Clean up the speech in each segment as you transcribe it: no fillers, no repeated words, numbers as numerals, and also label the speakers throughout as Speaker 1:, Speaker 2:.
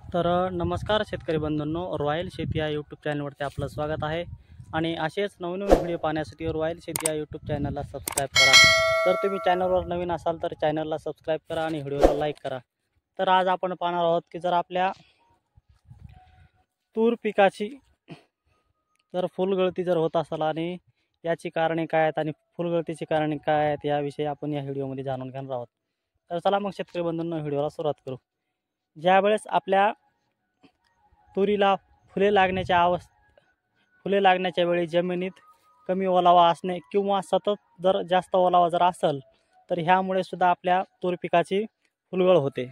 Speaker 1: नमस्कार शेतकरी बंधूंनो, रॉयल शेती या यूट्यूब चॅनलवरती आपलं स्वागत आहे। आणि असेच नवीन व्हिडिओ पाहण्यासाठी रॉयल शेती या यूट्यूब चॅनलला सबस्क्राईब करा। जर तुम्ही चॅनलवर नवीन असाल तर चॅनलला सबस्क्राईब करा आणि व्हिडिओला लाईक करा। तर आज आपण पाहणार आहोत की जर आपल्या तूर पिकाची जर फुलगळती जर होत असेल आणि याची कारणे काय आहेत आणि फुलगळतीची कारणे काय आहेत याविषयी आपण या व्हिडिओमध्ये जाणून घेणार आहोत। तर चला मग शेतकरी बंधूंनो, व्हिडिओला सुरुवात करू। ज्यावेळेस आपल्या तुरीला फुले लागण्याच्या वेळी जमिनीत कमी ओलावा असणे किंवा सतत जर जास्त ओलावा जर असेल तर ह्यामुळे सुद्धा आपल्या तूर पिकाची फुलगळ होते।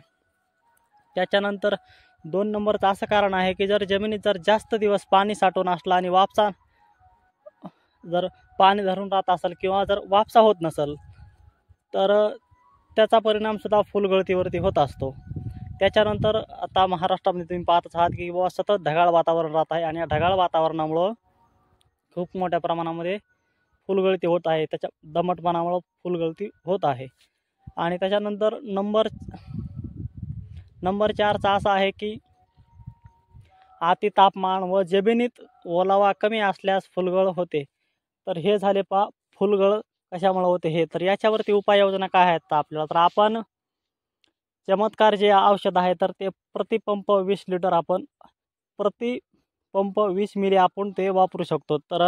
Speaker 1: त्याच्यानंतर 2 नंबरचं असं कारण आहे की जर जमिनीत जर जास्त दिवस पाणी साठवून असला आणि वापसा जर पाणी धरून राहत असेल किंवा जर वापसा होत नसेल तर त्याचा परिणाम सुद्धा फुलगळतीवरती होत असतो। त्याच्यानंतर आता महाराष्ट्रामध्ये तुम्ही पाहतच आहात की बाबा सतत ढगाळ वातावरण राहत आहे आणि या ढगाळ वातावरणामुळे खूप मोठ्या प्रमाणामध्ये फुलगळती होत आहे। त्याच्या दमटपणामुळे फुलगळती होत आहे। आणि त्याच्यानंतर नंबर 4चा असा आहे की अति तापमान व जमिनीत ओलावा कमी असल्यास फुलगळ होते। तर हे झाले फुलगळ कशामुळे होते हे। तर याच्यावरती उपाययोजना काय आहेत तर आपल्याला तर आपण चमत्कार जे औषध आहे तर ते प्रतिपंप 20 लिटर आपण प्रतिपंप 20 मिली आपण ते वापरू शकतो। तर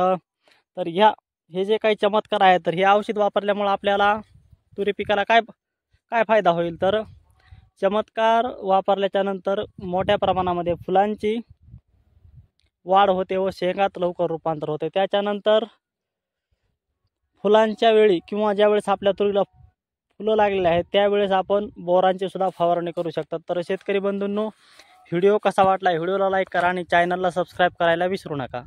Speaker 1: हे जे काही चमत्कार आहे तर हे औषध वापरल्यामुळे आपल्याला तुरी पिकाला काय फायदा होईल। तर चमत्कार वापरल्याच्या नंतर मोठ्या प्रमाणामध्ये फुलांची वाढ होते व शेंगात लवकर रूपांतर होते। त्याच्यानंतर फुलांच्या वेळी किंवा ज्यावेळेस आपल्या तुरीला फुलं लागलेले आहेत त्यावेळेस आपण बोरांची सुद्धा फवारणी करू शकतात। तर शेतकरी बंधूंनो, व्हिडिओ कसा वाटला व्हिडिओला लाईक करा आणि चॅनलला सबस्क्राईब करायला विसरू नका।